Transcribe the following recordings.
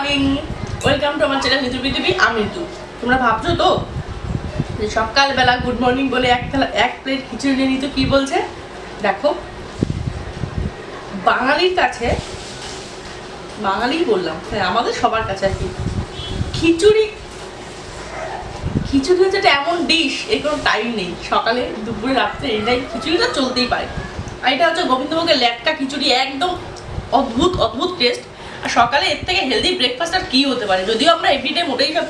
Morning, welcome to আমার channel ঋতু পৃথিবী। আমি ঋতু। তোমরা ভাবছো তো যে সকালবেলা গুড মর্নিং বলে এক প্লেট খিচুড়ি নিয়ে ঋতু কি বলছে। দেখো, বাঙালির কাছে, বাঙালি বললাম, হ্যাঁ আমাদের সবার কাছে আর কি, খিচুড়ি খিচুড়ি হচ্ছে একটা এমন ডিশ, এর কোনো টাইম নেই। সকালে, দুপুরে, রাত্রে এটাই খিচুড়িটা চলতেই পারে। আর এটা হচ্ছে গোবিন্দভোগের লেটকা খিচুড়ি, একদম অদ্ভুত অদ্ভুত টেস্ট। আর সকালে এর থেকে হেলদি ব্রেকফাস্ট আর কী হতে পারে? যদিও আমরা এভরিডে মোটেই সব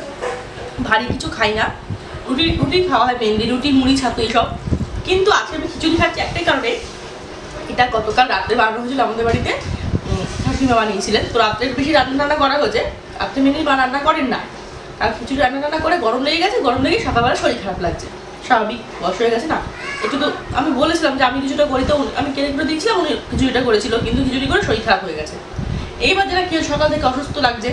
ভারী কিছু খাই না, রুটি রুটি খাওয়া হয় মেনলি, রুটি মুড়ি ছাতু এইসব। কিন্তু আজকে আমি খিচুড়ি খাচ্ছি একটাই কারণে, এটা গতকাল রাত্রে বানানো হয়েছিল আমাদের বাড়িতে, ঠাকুমা বানিয়েছিলেন। তো রাত্রে বেশি রান্না করা হয়েছে, রাত্রে মেনলি রান্না করেন না। আর খিচুড়ি রান্না করে গরম লেগে গেছে, গরম লেগে সকালবেলা শরীর খারাপ লাগছে, স্বাভাবিক বয়স হয়ে গেছে না। একটু তো আমি বলেছিলাম যে আমি কিছুটা করি, তো আমি কেড়ে করে দিয়েছিলাম, উনি খিচুড়িটা করেছিল, কিন্তু খিচুড়ি করে শরীর খারাপ হয়ে গেছে। এইবার যেটা কেউ সকাল থেকে অসুস্থ লাগছে,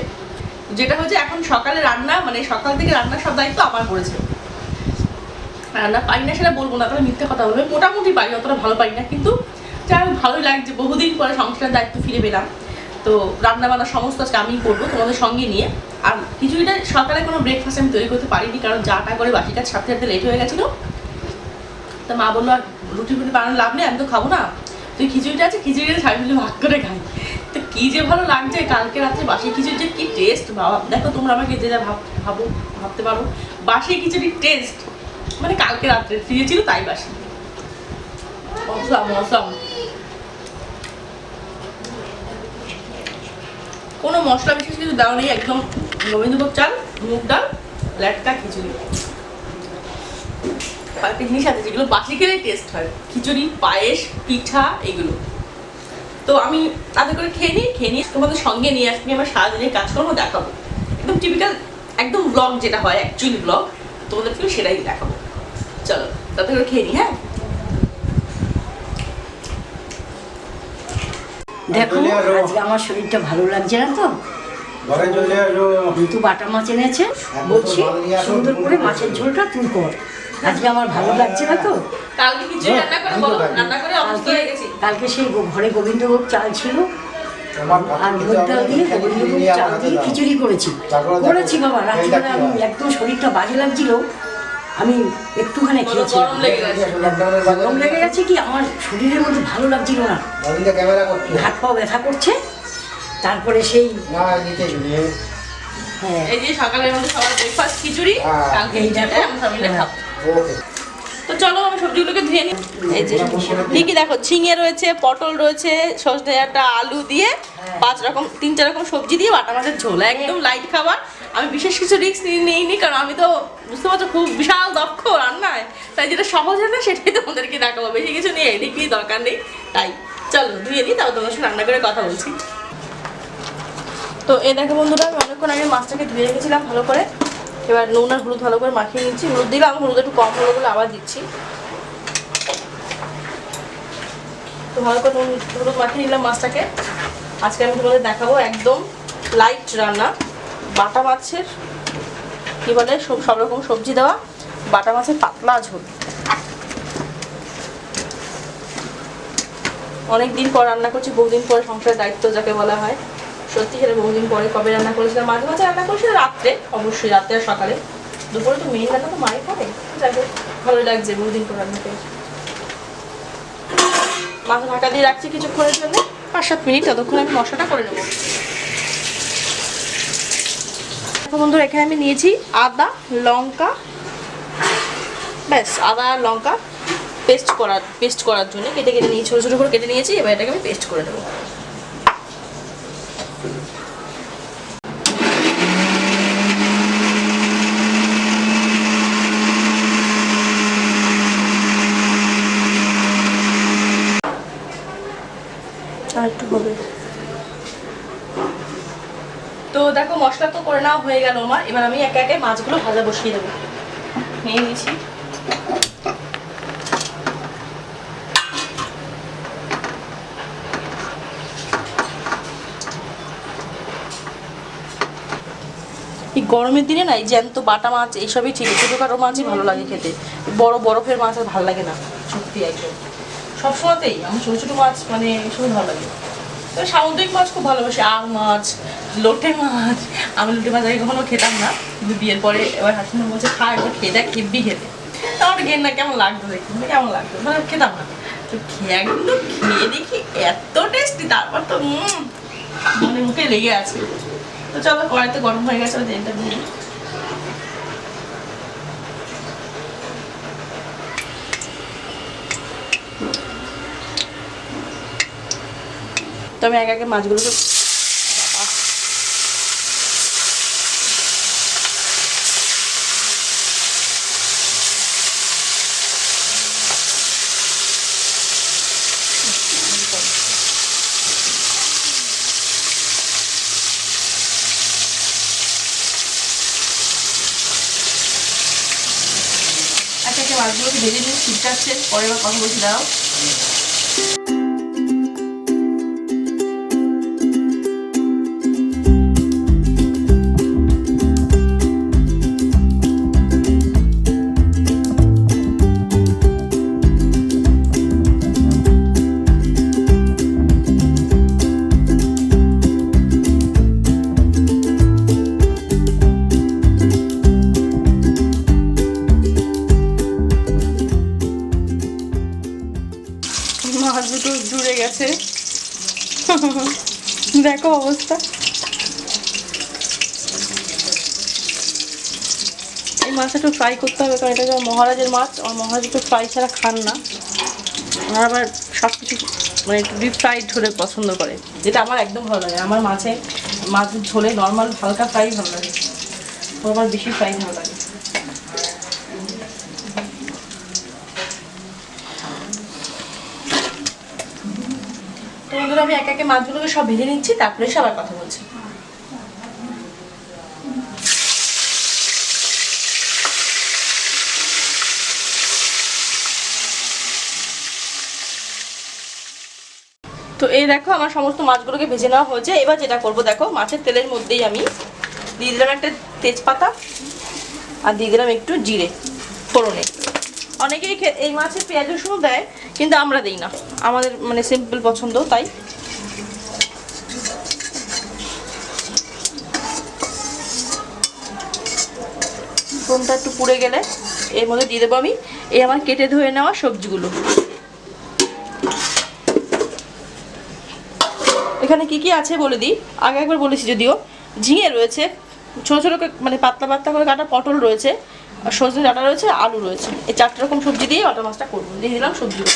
যেটা হচ্ছে এখন সকালে রান্না, মানে সকাল থেকে রান্নার সব দায়িত্ব আমার পড়েছে। রান্না পাই না সেটা বলবো না, তবে মিথ্যে কথা বলবে, মোটামুটি পারি, অতটা ভালো পারি না, কিন্তু যাই হোক ভালোই লাগছে, বহুদিন পরে সংসারের দায়িত্ব ফিরে পেলাম। তো রান্না বান্নার সমস্ত আজকে আমিই করবো তোমাদের সঙ্গে নিয়ে। আর খিচুড়িটা সকালে কোনো ব্রেকফাস্ট আমি তৈরি করতে পারিনি, কারণ যাটা করে বাসি কাজ সাথে সাথে লেট হয়ে গেছিলো। তা মা বললো আর রুটি ফুটি বানানোর লাভ নেই, আমি তো খাবো না, তুই খিচুড়িটা আছে, খিচুড়িটা সবাই মিলে ভাগ করে খাই। তো কী যে ভালো লাগছে, কালকে রাত্রে বাসি খিচুড়ির যে কী টেস্ট, বাবা দেখো তোমরা আমাকে যে যা ভাবতে পারো, বাসি খিচুড়ির টেস্ট মানে কালকে রাত্রে ফ্রিজে ছিল তাই বাসি। অসাম অসাম, কোনো মশলা বিশেষ কিছু দেওয়া নেই, একদম গোবিন্দভোগ চাল, মুগ ডাল, লেটকা খিচুড়ি। কয়েকটা জিনিস আছে যেগুলো বাসি খেলেই টেস্ট হয়, খিচুড়ি, পায়েস, পিঠা, এগুলো। তো আমি তাদের করে খেয়ে নিয়ে তোমাদের সঙ্গে নিয়ে আসবি, আমার সারাদিনের কাজকর্ম দেখাবো, একদম টিপিক্যাল, একদম ব্লগ যেটা হয়, অ্যাকচুয়ালি ব্লগ, তোমাদেরকে সেটাই দেখাবো। চলো তাদের করে খেয়ে নিই। হ্যাঁ দেখো, আজকে আমার শরীরটা ভালো লাগছে না, তো ঋতু বাটা মাছ এনেছে, বলছি সুন্দর করে মাছের ঝোলটা তুই কর, আজকে আমার ভালো লাগছে না তো। কালকে খিচুড়ি রান্না করে বলো, রান্না করে অসুস্থ হয়ে গেছি। কালকে সেই ঘরে গোবিন্দভোগ চাল ছিল, আর মুগ ডাল দিয়ে গোবিন্দভোগ চাল দিয়ে খিচুড়ি করেছি বাবা। রাত্রিবেলা আমি একদম শরীরটা বাজে লাগছিল, আমি একটুখানি খেয়েছি, গরম লেগে গেছে, কি আমার শরীরের মধ্যে ভালো লাগছিল না, হাত পা ব্যথা করছে। তারপরে সেই এই যে সকালের মধ্যে সবার ব্রেকফাস্ট খিচুড়ি, কালকে এইটাতে আমরা সবাই মিলে খাবো। তো চলো আমি সবজিগুলোকে ধুয়ে নিই। এই যে কি দেখো, ঝিঙে রয়েছে, পটল রয়েছে, সজনে ডাঁটা, আলু দিয়ে 3-4 রকম সবজি দিয়ে বাটা মাছের ঝোল, একদম লাইট খাবার। আমি বিশেষ কিছু রিস্ক নিইনি, কারণ আমি তো বুঝতে পারছো খুব বিশাল দক্ষ রান্নায়, তাই যেটা সহজ হয় না সেটাই তোমাদেরকে দেখাবো, বেশি কিছু নিয়ে এদিকে দরকার নেই। তাই চলো ধুয়ে নিই, তারপর তোমার সঙ্গে রান্না করে কথা বলছি। তো এই দেখো বন্ধুরা, আমি অনেকক্ষণ আগে মাছটাকে ধুয়ে রেখেছিলাম ভালো করে, এবার নুন আর হলুদ ভালো করে মাখিয়ে নিচ্ছি। হলুদ দিলাম, হলুদ একটু কম হলো বলে আবার দিচ্ছি। তো ভালো করে নুন হলুদ মাখিয়ে নিলাম মাছটাকে। আজকে আমি তোমাদের দেখাবো একদম লাইট রান্না, বাটা মাছের কী বলে, সব রকম সবজি দেওয়া বাটা মাছের পাতলা ঝোল। অনেক দিন পর রান্না করছি, বহুদিন পরে সংসারের দায়িত্ব যাকে বলা হয়, সত্যি সেটা বহুদিন পরে। কবে রান্না করেছিলাম, মাঝে মাঝে রান্না করেছিলাম রাত্রে, অবশ্যই রাত্রে আর সকালে, দুপুরে তো মেইন রান্না তো মাই করে। যাই হোক ভালো লাগছে বহুদিন পর রান্না করে। মাছ ঢাকা দিয়ে রাখছি কিছুক্ষণের জন্য, 5-7 মিনিট, ততক্ষণ আমি মশলাটা করে নেবো। দেখো বন্ধুরা, এখানে আমি নিয়েছি আদা লঙ্কা, ব্যাস আদা আর লঙ্কা পেস্ট করার জন্য কেটে নিয়ে ছোটো ছোটো করে কেটে নিয়েছি। এবার এটাকে আমি পেস্ট করে নেবো। একটু হবে। তো দেখো মশলা তো করে নেওয়া হয়ে গেল আমার, এবার আমি একে একে মাছগুলো ভাজা বসিয়ে দেবো। নিয়ে নিয়েছি, এই গরমের দিনে না এই জ্যান্ত বাটা মাছ এইসবই ঠিক, ছোটোখাটো মাছই ভালো লাগে খেতে, বড় বরফের মাছ আর ভালো লাগে না সত্যি। একদম সবসময়তেই আমার ছোটো ছোটো মাছ মানে এসবই ভালো লাগে। তো সামুদ্রিক মাছ খুব ভালোবাসি, আল মাছ, লোটে মাছ। আমি লোটে মাছ আগে কখনো খেতাম না, কিন্তু বিয়ের পরে এবার হাসপাতাল বলছে খা, একবার খেয়ে দেখ, হেব্বি খেতে। তো আমার ঘেন না কেমন লাগতো দেখি, কেমন লাগতো, মানে খেতাম না। তো খেয়ে দেখি এত টেস্টি, তারপর তো মানে মুখে লেগে আছে। তো চলো, কড়াইতে গরম হয়ে গেছে, তেলটা দিয়ে দিই। তো আমি একে একে মাছগুলোকে মাছগুলোকে ভেজে নিয়ে ছিটকাচ্ছে, পরে এবার কথা বলছি, দাও। মাছ দুটো জুড়ে গেছে, দেখো অবস্থা। এই মাছটা একটু ফ্রাই করতে হবে, কারণ এটা মহারাজের মাছ, আমার মহারাজ একটু ফ্রাই ছাড়া খান না। আমার আবার সব কিছু মানে একটু ডিপ ফ্রাইড হলে পছন্দ করে, যেটা আমার একদম ভালো লাগে। আমার মাছের ঝোলে নর্মাল হালকা ফ্রাই ভালো লাগে, আমার বেশি ফ্রাই ভালো লাগে। বন্ধুরা, আমি একে একে মাছগুলোকে সব ভেজে নিচ্ছি, তারপরে এসে আবার কথা বলছি। তো এই দেখো, আমার সমস্ত মাছগুলোকে ভেজে নেওয়া হয়েছে। এবার যেটা করব, দেখো, মাছের তেলের মধ্যেই আমি দিয়ে দিলাম একটা তেজপাতা, আর দিয়ে দিলাম একটু জিরে ফোড়নে। অনেকেই এই মাছে পেঁয়াজ রসুন দেয়, কিন্তু আমরা দিই না, আমাদের মানে সিম্পল পছন্দ, তাই। ফোড়নটা একটু পুড়ে গেলে এর মধ্যে দিয়ে দেবো আমি এই আমার কেটে ধুয়ে নেওয়া সবজিগুলো। এখানে কি কি আছে বলে দিই, আগে একবার বলেছি যদিও। ঝিঙে রয়েছে, ছোটো ছোটো মানে পাতলা পাতলা করে কাটা পটল রয়েছে, আর সজনে ডাঁটা রয়েছে, আলু রয়েছে। এই 4 রকম সবজি দিয়ে বাটা মাছটা করবো। দিয়ে দিলাম সবজিগুলো,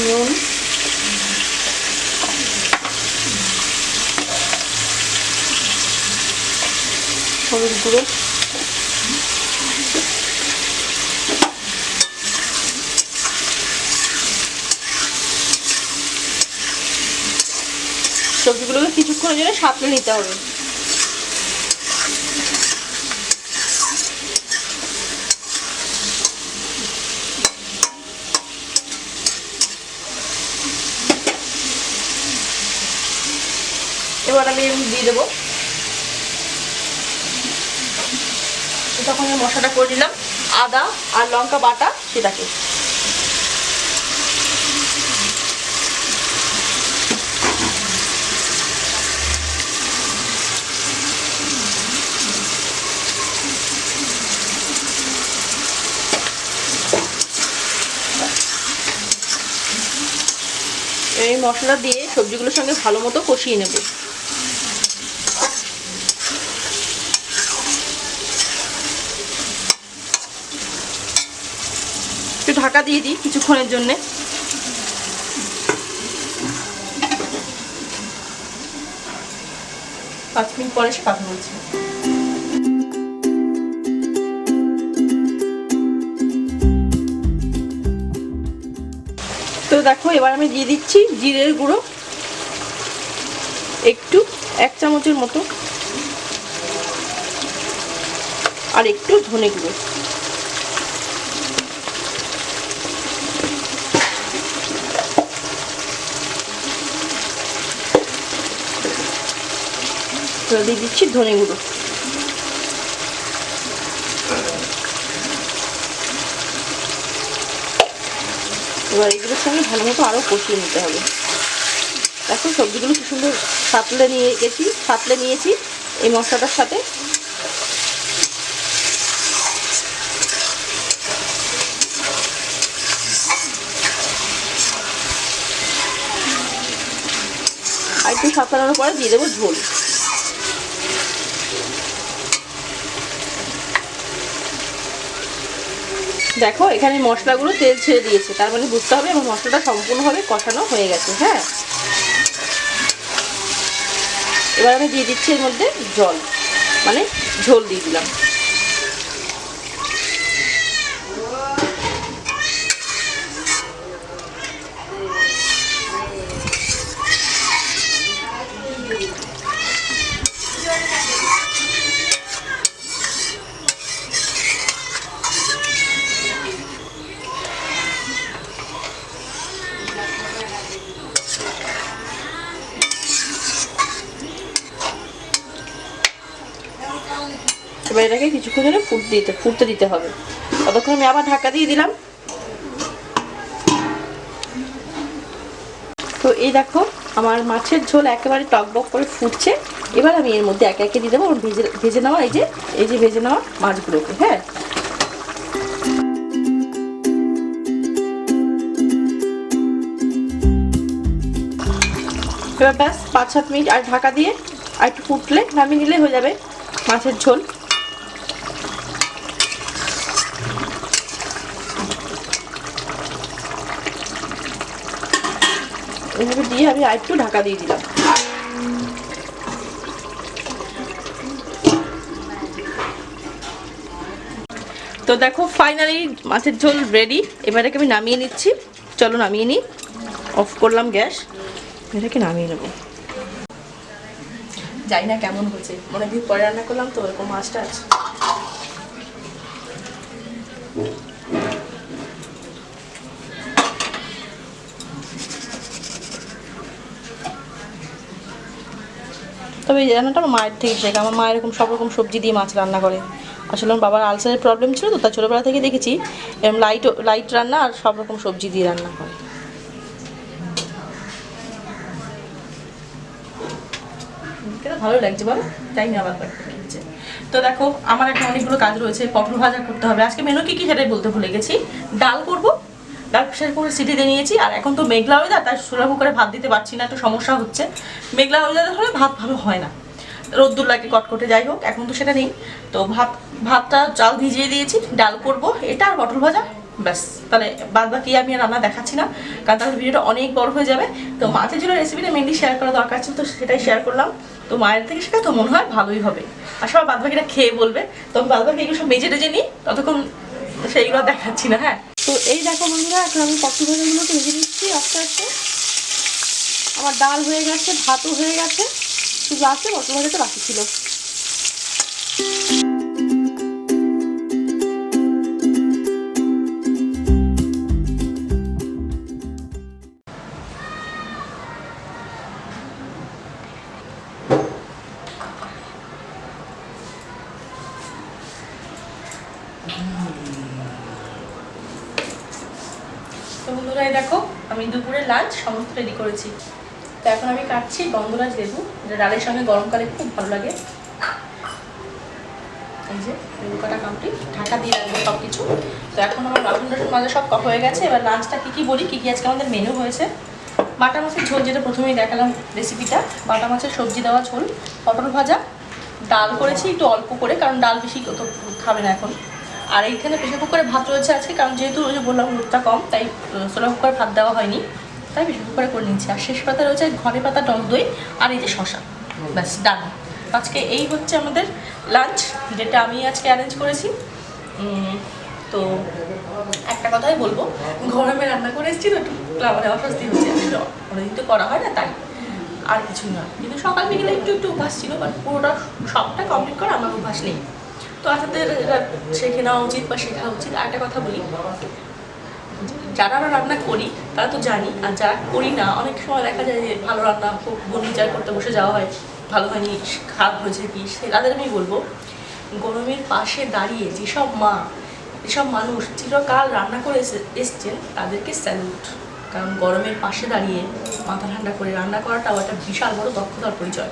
নুন, হলুদ গুঁড়ো, সবজিগুলোকে কিছুক্ষণের জন্য সাঁতলে নিতে হবে। এবার আমি দিয়ে দেবো, তখন মশলাটা করে দিলাম, আদা আর লঙ্কা বাটা, সেটাকে এই মশলা দিয়ে সবজিগুলোর সঙ্গে ভালো মতো কষিয়ে নেব। একটু ঢাকা দিয়ে দিই কিছুক্ষণের জন্যে। 5 মিনিট পরে এসে কথা বলছি। তো দেখো, এবার আমি দিয়ে দিচ্ছি জিরের গুঁড়ো একটু, 1 চামচের মতো, আর একটু ধনে গুঁড়ো। দিয়ে দিচ্ছি ধনে গুঁড়ো। এবার এগুলোর সঙ্গে ভালো মতো আরও কষিয়ে নিতে হবে। দেখো সবজিগুলো কি সুন্দর সাঁতলে নিয়েছি এই মশলাটার সাথে। আর একটু সাঁতলানোর পরে দিয়ে দেবো ঝোল। দেখো এখানে মশলাগুলো তেল ছেড়ে দিয়েছে, তার মানে বুঝতে হবে আমার মশলাটা সম্পূর্ণভাবে কষানো হয়ে গেছে। হ্যাঁ, এবার আমি দিয়ে দিচ্ছি এর মধ্যে জল, মানে ঝোল দিয়ে দিলাম। এবার এটাকে কিছুক্ষণ ধরে ফুটতে দিতে হবে। ততক্ষণ আমি আবার ঢাকা দিয়ে দিলাম। তো এই দেখো আমার মাছের ঝোল একেবারে টকবক করে ফুটছে। এবার আমি এর মধ্যে একে একে দিয়ে দেবো ভেজে নেওয়া এই যে ভেজে নেওয়া মাছগুলোকে। হ্যাঁ, এবার ব্যাস 5-7 মিনিট আর ঢাকা দিয়ে আর একটু ফুটলে নামিয়ে নিলে হয়ে যাবে মাছের ঝোল। এভাবে দিয়ে আমি আর একটু ঢাকা দিয়ে দিলাম। তো দেখো ফাইনালি মাছের ঝোল রেডি। এবার এটাকে আমি নামিয়ে নিচ্ছি। চলো নামিয়ে নিই। অফ করলাম গ্যাস, এটাকে নামিয়ে নেবো। জানি না কেমন হয়েছে, অনেকদিন পরে রান্না করলাম তো এরকম মাছটা আছে। তবে এই রান্নাটা আমার মায়ের থেকে শেখা। আমার মা এরকম সব রকম সবজি দিয়ে মাছ রান্না করে। আসলে আমার বাবার আলসারের প্রবলেম ছিল তো, তার ছোটোবেলা থেকে দেখেছি এরকম লাইট রান্না আর সব রকম সবজি দিয়ে রান্না করে। ভালো লাগছে বলো, তাই না? আবার তো দেখো আমার এখন অনেকগুলো কাজ রয়েছে। পটল ভাজা করতে হবে। আজকে মেনু কি সেটাই বলতে ভুলে গেছি। ডাল করব, ডাল প্রেশার করে সিটি দিয়ে নিয়েছি। আর এখন তো মেঘলা ওয়েদার, তাই সোলা কুকারে ভাত দিতে পারছি না, একটু সমস্যা হচ্ছে। মেঘলা ওয়েদার হলে ভাত ভালো হয় না, রোদ্দুর লাগে কটকটে। যাই হোক, এখন তো সেটা নেই। তো ভাতটা চাল ভিজিয়ে দিয়েছি, ডাল করব এটা আর পটল ভাজা, ব্যাস। তাহলে বাদ বাকি আমি রান্না দেখাচ্ছি না, কারণ তাহলে ভিডিওটা অনেক বড় হয়ে যাবে। তো মাছের ঝোলের রেসিপিটা মেনলি শেয়ার করা দরকার ছিল, তো সেটাই শেয়ার করলাম। তো মায়ের থেকে শেখা তো মনে হয় ভালোই হবে। আর সবাই বাদ বাকিটা খেয়ে বলবে। তো আমি বাদ বাকি এগুলো সব মেজে টেজে নিই, ততক্ষণ সেইগুলো দেখাচ্ছি না। হ্যাঁ, তো এই দেখো বন্ধুরা, এখন আমি পটল ভাজাগুলোকে ভেজে নিচ্ছি আস্তে আস্তে। আমার ডাল হয়ে গেছে, ভাতও হয়ে গেছে, শুধু আছে পটল ভাজাটা বাকি ছিল। তো বন্ধুরা দেখো আমি দুপুরে লাঞ্চ সমস্ত রেডি করেছি। তো এখন আমি কাটছি গন্ধরাজ লেবু, যেটা ডালের সঙ্গে গরমকালে খুব ভালো লাগে। এই যে লেবু কাটা কমপ্লিট, ঢাকা দিয়ে রাখবো সব কিছু। তো এখন আমার বাসন টাসন মাজা সব হয়ে গেছে। এবার লাঞ্চটা কী বলি, কী আজকে আমাদের মেনু হয়েছে। বাটা মাছের ঝোল, যেটা প্রথমেই দেখালাম রেসিপিটা, বাটা মাছের সবজি দেওয়া ঝোল, পটল ভাজা, ডাল করেছি একটু অল্প করে, কারণ ডাল বেশি কত খাবে না এখন। আর এইখানে প্রেশার কুকারে ভাত রয়েছে আজকে, কারণ যেহেতু ওই যে বললাম দুধটা কম, তাই সোলা কুকারে ভাত দেওয়া হয়নি, তাই প্রেশার কুকারে করে নিচ্ছি। আর শেষ পাতা রয়েছে ঘরে পাতা টক দই আর এই যে শশা, ব্যাস ডান। আজকে এই হচ্ছে আমাদের লাঞ্চ, যেটা আমি আজকে অ্যারেঞ্জ করেছি। তো একটা কথাই বলবো, গরমে রান্না করে এসেছি তো একটু মানে অস্বস্তি হচ্ছে। অনেকদিন তো করা হয় না, তাই আর কিছু না। কিন্তু সকাল বিকেলে একটু অভ্যাস ছিল, বাট পুরোটা সবটা কমপ্লিট করা আমার অভ্যাস নেই। তো আচাদের শেখে নেওয়া উচিত বা শেখা উচিত। আর একটা কথা বলি, যারা আমরা রান্না করি তারা তো জানি, আর যারা করি না অনেক সময় দেখা যায় যে ভালো রান্না খুব গুণ বিচার করতে বসে যাওয়া হয়, ভালো হয়নি, খারাপ হয়েছে কি, তাদের আমি বলবো গরমের পাশে দাঁড়িয়ে যেসব মা এসব মানুষ চিরকাল রান্না করে এসছেন তাদেরকে স্যালুট। কারণ গরমের পাশে দাঁড়িয়ে মাথা ঠান্ডা করে রান্না করাটাও একটা বিশাল বড় দক্ষতার পরিচয়।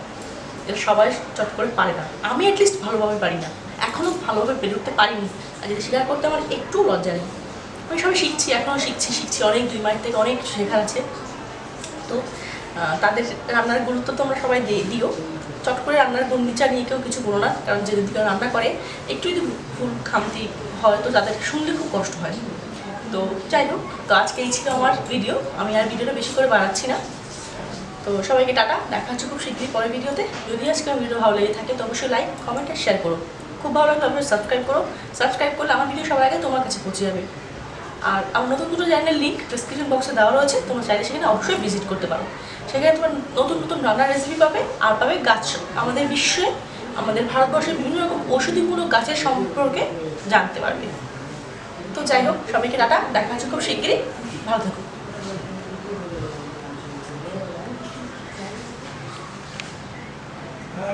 এটা সবাই চট করে পারে না। আমি অ্যাটলিস্ট ভালোভাবে পারি না, এখনও ভালোভাবে পেরে উঠতে পারিনি। আর যদি স্বীকার করতে আমার একটু লজ্জা নেই। আমি সবাই শিখছি, এখনও শিখছি অনেক, 2 মাস থেকে অনেক কিছু শেখার আছে। তো তাদের রান্নার গুরুত্ব তো আমরা সবাই দিও। চট করে রান্নার গুণ বিচার নিয়ে কেউ কিছু বলো না, কারণ যে দিকে রান্না করে একটু যদি ভুল খামতি হয় তো তাদের শুনলে খুব কষ্ট হয়। তো যাই হোক, তো আজকে এই ছিল আমার ভিডিও। আমি আর ভিডিওটা বেশি করে বাড়াচ্ছি না। তো সবাইকে টাটা, দেখা হচ্ছে খুব শীঘ্রই পরের ভিডিওতে। যদি আজকে আমার ভিডিও ভালো লেগে থাকে তো অবশ্যই লাইক, কমেন্ট আর শেয়ার করো। খুব ভালো লাগলে অবশ্যই সাবস্ক্রাইব করো। সাবস্ক্রাইব করলে আমার ভিডিও সবার আগে তোমার কাছে পৌঁছে যাবে। আর আমার নতুন দুটো চ্যানেলের লিঙ্ক ডিসক্রিপশন বক্সে দেওয়া রয়েছে, তোমরা চাইলে সেখানে অবশ্যই ভিজিট করতে পারো। সেখানে তোমার নতুন নতুন রান্নার রেসিপি পাবে, আর পাবে গাছ। আমাদের বিশ্বে, আমাদের ভারতবর্ষের বিভিন্ন রকম ঔষধিমূলক গাছের সম্পর্কে জানতে পারবে। তো যাই হোক, সবাইকে টাটা, দেখা হচ্ছে খুব শিগগিরই। ভালো থাকো।